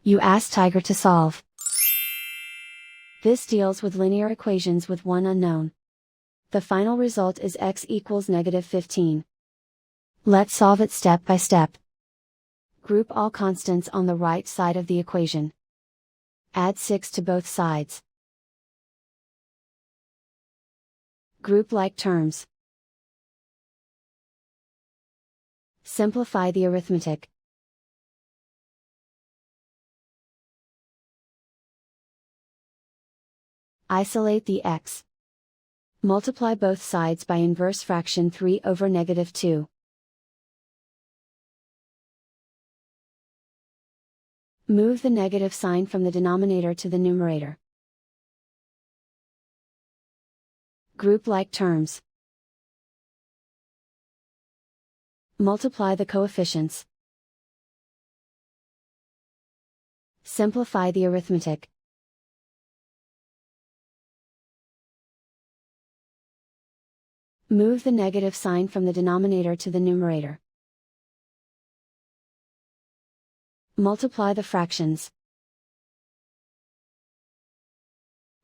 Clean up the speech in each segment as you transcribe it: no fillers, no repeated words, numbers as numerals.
You ask Tiger to solve. This deals with linear equations with one unknown. The final result is x equals -15. Let's solve it step by step. Group all constants on the right side of the equation. Add 6 to both sides. Group like terms. Simplify the arithmetic. Isolate the x. Multiply both sides by inverse fraction 3 over -2. Move the negative sign from the denominator to the numerator. Group like terms. Multiply the coefficients. Simplify the arithmetic. Move the negative sign from the denominator to the numerator. Multiply the fractions.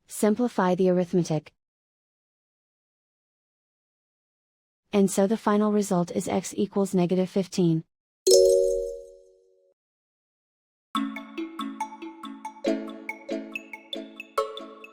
Simplify the arithmetic. And so the final result is x equals -15.